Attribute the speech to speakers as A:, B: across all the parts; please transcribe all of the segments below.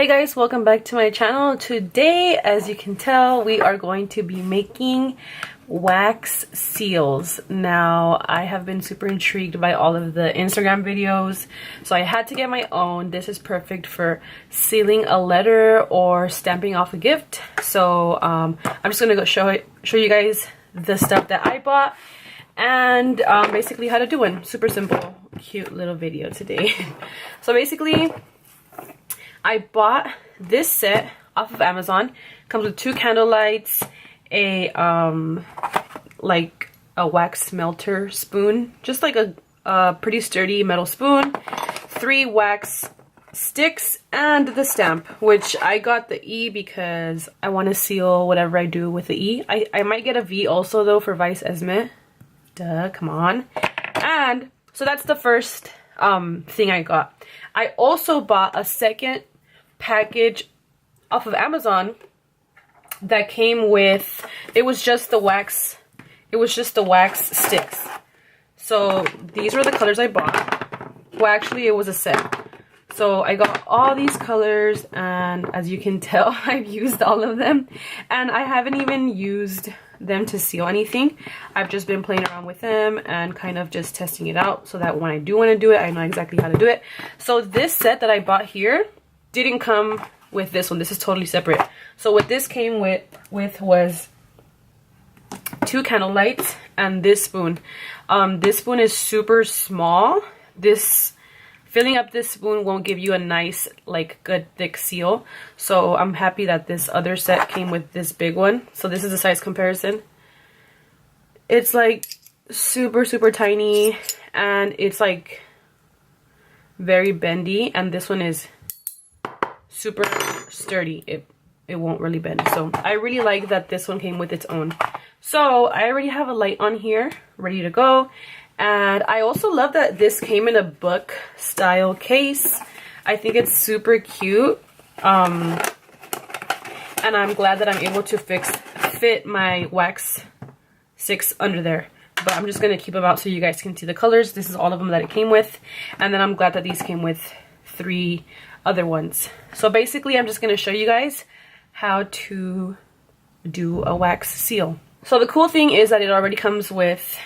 A: Hey guys, welcome back to my channel. Today, as you can tell, we are going to be making wax seals. Now, I have been super intrigued by all of the Instagram videos, so I had to get my own. This is perfect for sealing a letter or stamping off a gift. So I'm just gonna go show you guys the stuff that I bought and basically how to do one. Super simple, cute little video today. So basically, I bought this set off of Amazon. Comes with 2 candle lights, a like a wax melter spoon, just like a pretty sturdy metal spoon, 3 wax sticks, and the stamp, which I got the E because I want to seal whatever I do with the E. I might get a V also though for VICEESME. Duh, come on. And so that's the first thing I got. I also bought a second package off of Amazon that came with, it was just the wax sticks. So these were the colors I bought. Well, actually it was a set. So I got all these colors, and as you can tell, I've used all of them, and I haven't even used them to seal anything. I've just been playing around with them and kind of just testing it out so that when I do want to do it, I know exactly how to do it. So this set that I bought here didn't come with this one. This is totally separate. So what this came with was 2 candle lights and this spoon. This spoon is super small. Filling up this spoon won't give you a nice, like, good thick seal. So I'm happy that this other set came with this big one. So this is a size comparison. It's like super tiny, and it's like very bendy, and this one is super sturdy. It won't really bend. So I really like that this one came with its own. So I already have a light on here ready to go. And I also love that this came in a book style case. I think it's super cute. And I'm glad that I'm able to fit my wax sticks under there. But I'm just going to keep them out so you guys can see the colors. This is all of them that it came with. And then I'm glad that these came with 3 other ones. So basically, I'm just going to show you guys how to do a wax seal. So the cool thing is that it already comes with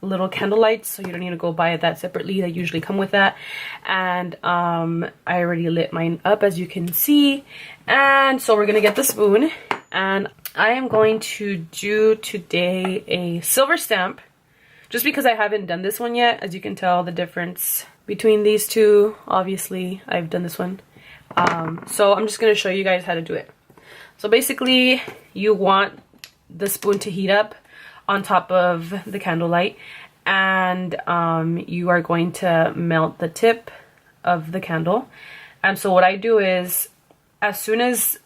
A: little candle lights, so you don't need to go buy that separately. They usually come with that. And I already lit mine up, as you can see. And so we're gonna get the spoon, and I am going to do today a silver stamp, just because I haven't done this one yet. As you can tell the difference between these two. Obviously I've done this one, so I'm just gonna show you guys how to do it. So basically, you want the spoon to heat up on top of the candle light, and you are going to melt the tip of the candle. And so what I do is, as soon as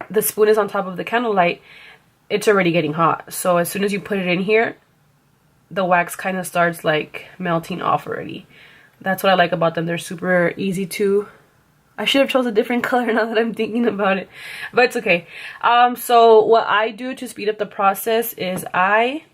A: the spoon is on top of the candle light, it's already getting hot. So as soon as you put it in here, the wax kind of starts like melting off already. That's what I like about them. They're super easy to, I should have chose a different color now that I'm thinking about it, but it's okay. So what I do to speed up the process is I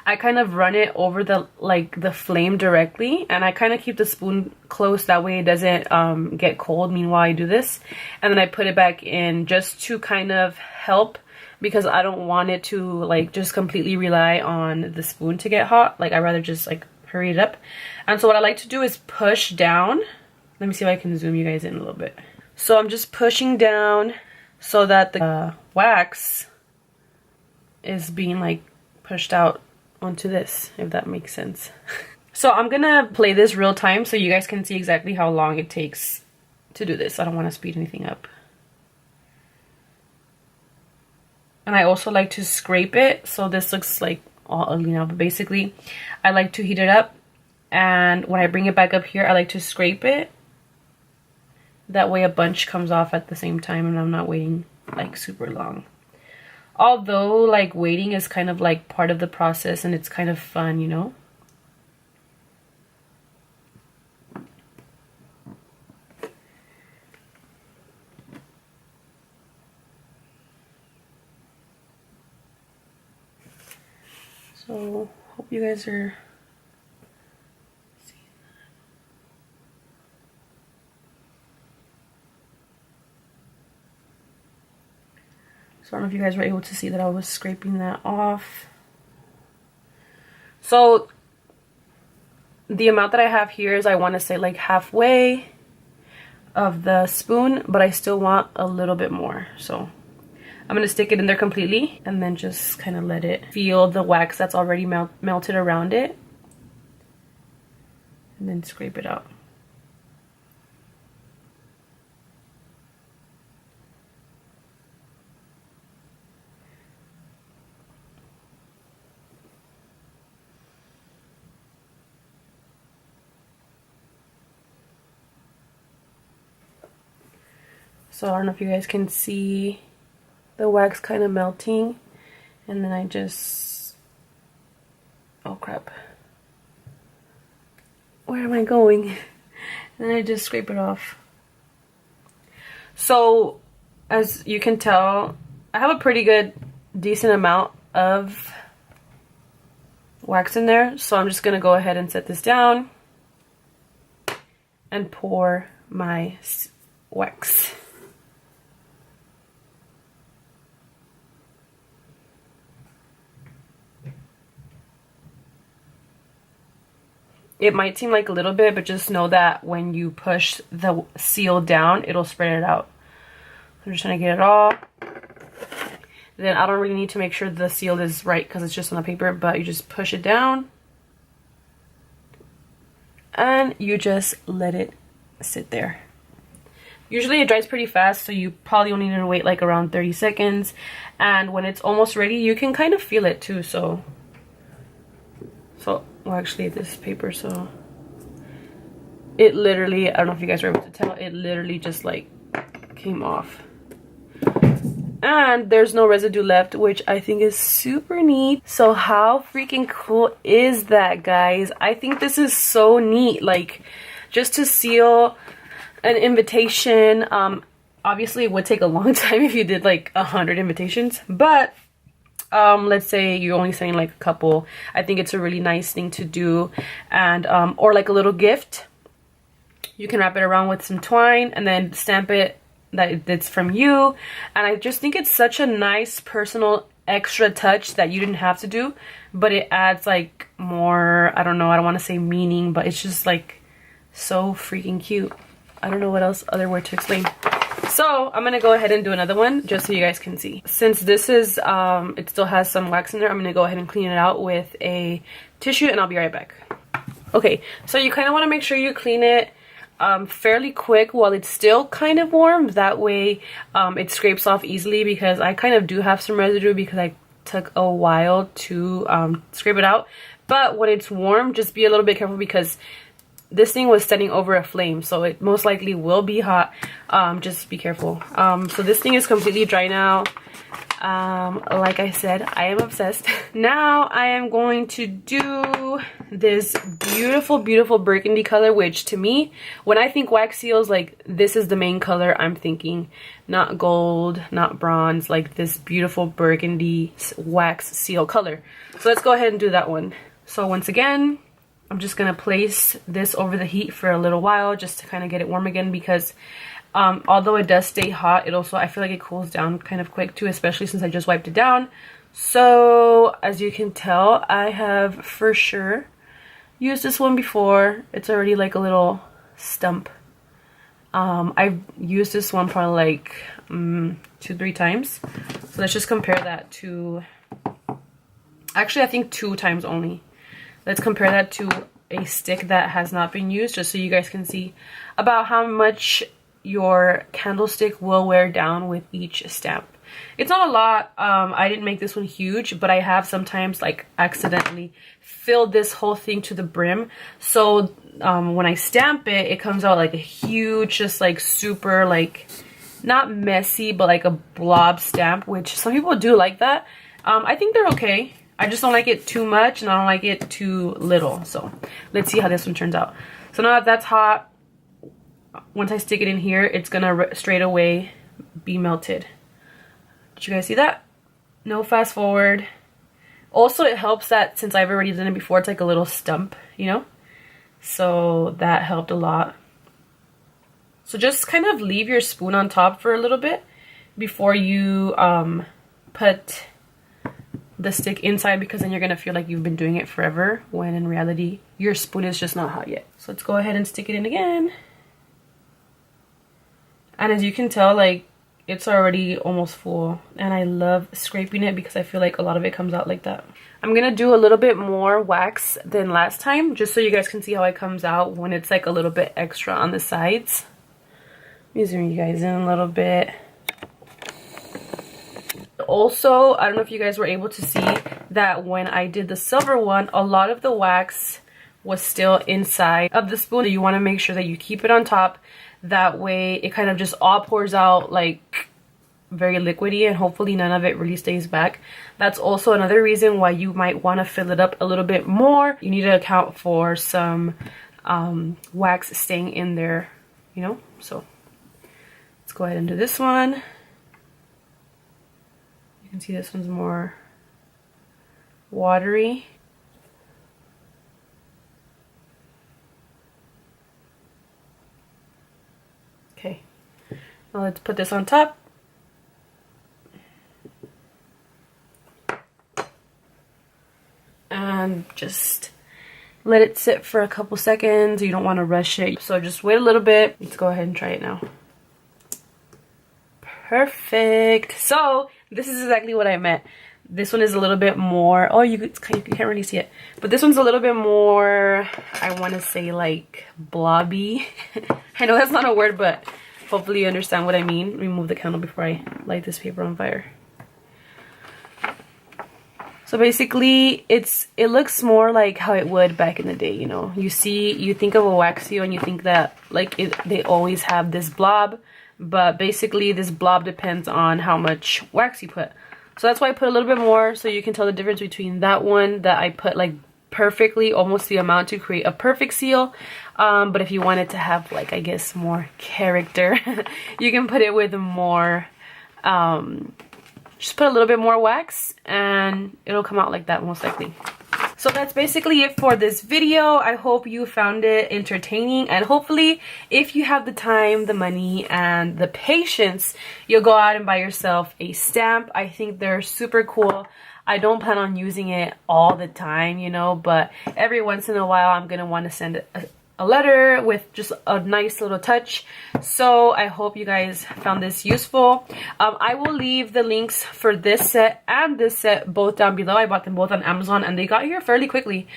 A: kind of run it over the flame directly, and I kind of keep the spoon close, that way it doesn't get cold meanwhile I do this. And then I put it back in just to kind of help, because I don't want it to like just completely rely on the spoon to get hot. Like, I'd rather just like hurry it up. And so what I like to do is push down. Let me see if I can zoom you guys in a little bit. So I'm just pushing down so that the wax is being like pushed out onto this, if that makes sense. So I'm gonna play this real time so you guys can see exactly how long it takes to do this. I don't want to speed anything up. And I also like to scrape it, so this looks like all ugly now, but basically I like to heat it up, and when I bring it back up here, I like to scrape it. That way a bunch comes off at the same time, and I'm not waiting like super long. Although like waiting is kind of like part of the process, and it's kind of fun, you know? So hope you guys are seeing So I don't know if you guys were able to see that I was scraping that off. So the amount that I have here is, I want to say like halfway of the spoon, but I still want a little bit more. So I'm going to stick it in there completely and then just kind of let it feel the wax that's already melted around it. And then scrape it out. So I don't know if you guys can see the wax kind of melting, and then I just, oh crap, where am I going? And then I just scrape it off. So as you can tell, I have a pretty good, decent amount of wax in there. So I'm just gonna go ahead and set this down and pour my wax. It might seem like a little bit, but just know that when you push the seal down, it'll spread it out. I'm just trying to get it all. Then I don't really need to make sure the seal is right because it's just on the paper, but you just push it down and you just let it sit there. Usually it dries pretty fast, so you probably only need to wait like around 30 seconds. And when it's almost ready, you can kind of feel it too. So well, actually this paper, so it literally, I don't know if you guys were able to tell, it literally just like came off. And there's no residue left, which I think is super neat. So how freaking cool is that, guys? I think this is so neat. Like, just to seal an invitation, obviously it would take a long time if you did like 100 invitations, but let's say you're only sending like a couple. I think it's a really nice thing to do. And or like a little gift, you can wrap it around with some twine and then stamp it that it's from you. And I just think it's such a nice personal extra touch that you didn't have to do, but it adds like more, I don't know, I don't want to say meaning, but it's just like so freaking cute. I don't know what else other word to explain. So I'm gonna go ahead and do another one just so you guys can see. Since this is it still has some wax in there, I'm gonna go ahead and clean it out with a tissue and I'll be right back. Okay, so you kind of want to make sure you clean it fairly quick while it's still kind of warm. That way it scrapes off easily, because I kind of do have some residue because I took a while to scrape it out. But when it's warm, just be a little bit careful because this thing was standing over a flame, so it most likely will be hot. Just be careful. So this thing is completely dry now. Like I said, I am obsessed. Now I am going to do this beautiful, beautiful burgundy color, which to me, when I think wax seals, like this is the main color I'm thinking. Not gold, not bronze, like this beautiful burgundy wax seal color. So let's go ahead and do that one. So once again, I'm just gonna place this over the heat for a little while just to kind of get it warm again, because although it does stay hot, it also, I feel like it cools down kind of quick too, especially since I just wiped it down. So as you can tell, I have for sure used this one before. It's already like a little stump. I've used this one probably like 2-3 times. So let's just compare that to, actually I think 2 times only. Let's compare that to a stick that has not been used, just so you guys can see about how much your candlestick will wear down with each stamp. It's not a lot. I didn't make this one huge, but I have sometimes like accidentally filled this whole thing to the brim. So when I stamp it, it comes out like a huge, just like super, like not messy, but like a blob stamp, which some people do like that. I think they're okay. I just don't like it too much and I don't like it too little. So let's see how this one turns out. So now that that's hot, once I stick it in here, it's gonna straight away be melted. Did you guys see that? No fast forward. Also, it helps that since I've already done it before, it's like a little stump, you know? So that helped a lot. So just kind of leave your spoon on top for a little bit before you put the stick inside, because then you're gonna feel like you've been doing it forever, when in reality your spoon is just not hot yet. So let's go ahead and stick it in again. And as you can tell, like, it's already almost full, and I love scraping it because I feel like a lot of it comes out like that. I'm gonna do a little bit more wax than last time, just so you guys can see how it comes out when it's like a little bit extra on the sides. Let me zoom you guys in a little bit. Also, I don't know if you guys were able to see that when I did the silver one, a lot of the wax was still inside of the spoon. You want to make sure that you keep it on top. That way it kind of just all pours out like very liquidy, and hopefully none of it really stays back. That's also another reason why you might want to fill it up a little bit more. You need to account for some wax staying in there, you know. So let's go ahead and do this one. You can see this one's more watery. Okay, now let's put this on top. And just let it sit for a couple seconds. You don't want to rush it, so just wait a little bit. Let's go ahead and try it now. Perfect. So this is exactly what I meant. This one is a little bit more, oh, you can't really see it, but this one's a little bit more, I want to say, like blobby. I know that's not a word, but hopefully you understand what I mean. Remove the candle before I light this paper on fire. So basically it looks more like how it would back in the day, you know. You think of a wax seal and you think that like they always have this blob, but basically this blob depends on how much wax you put. So that's why I put a little bit more, so you can tell the difference between that one that I put like perfectly, almost the amount to create a perfect seal. But if you want it to have, like, I guess more character, you can put it with more, just put a little bit more wax and it'll come out like that most likely. So that's basically it for this video. I hope you found it entertaining, and hopefully if you have the time, the money, and the patience, you'll go out and buy yourself a stamp. I think they're super cool. I don't plan on using it all the time, you know, but every once in a while I'm gonna want to send a letter with just a nice little touch. So I hope you guys found this useful. I will leave the links for this set and this set both down below. I bought them both on Amazon and they got here fairly quickly.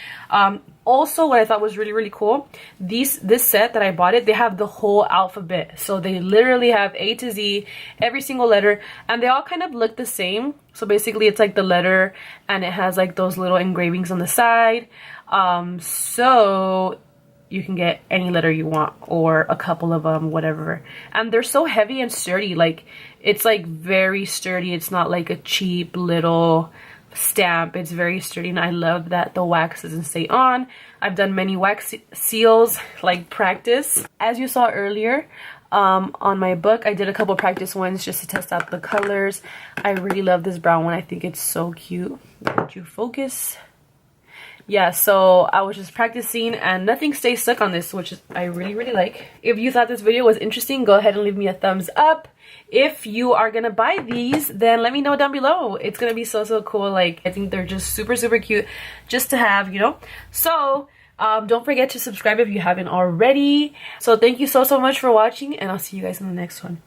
A: Also, what I thought was really, really cool, this set that I bought they have the whole alphabet. So they literally have A to Z, every single letter, and they all kind of look the same. So basically it's like the letter and it has like those little engravings on the side. So you can get any letter you want, or a couple of them, whatever. And they're so heavy and sturdy. Like, it's like very sturdy. It's not like a cheap little stamp. It's very sturdy, and I love that the wax doesn't stay on. I've done many wax seals, like practice. As you saw earlier, on my book, I did a couple practice ones just to test out the colors. I really love this brown one. I think it's so cute. Would you focus? Yeah, so I was just practicing and nothing stays stuck on this, which is I really, really like. If you thought this video was interesting, go ahead and leave me a thumbs up. If you are gonna buy these, then let me know down below. It's gonna be so, so cool. Like, I think they're just super, super cute just to have, you know. So don't forget to subscribe if you haven't already. So thank you so, so much for watching, and I'll see you guys in the next one.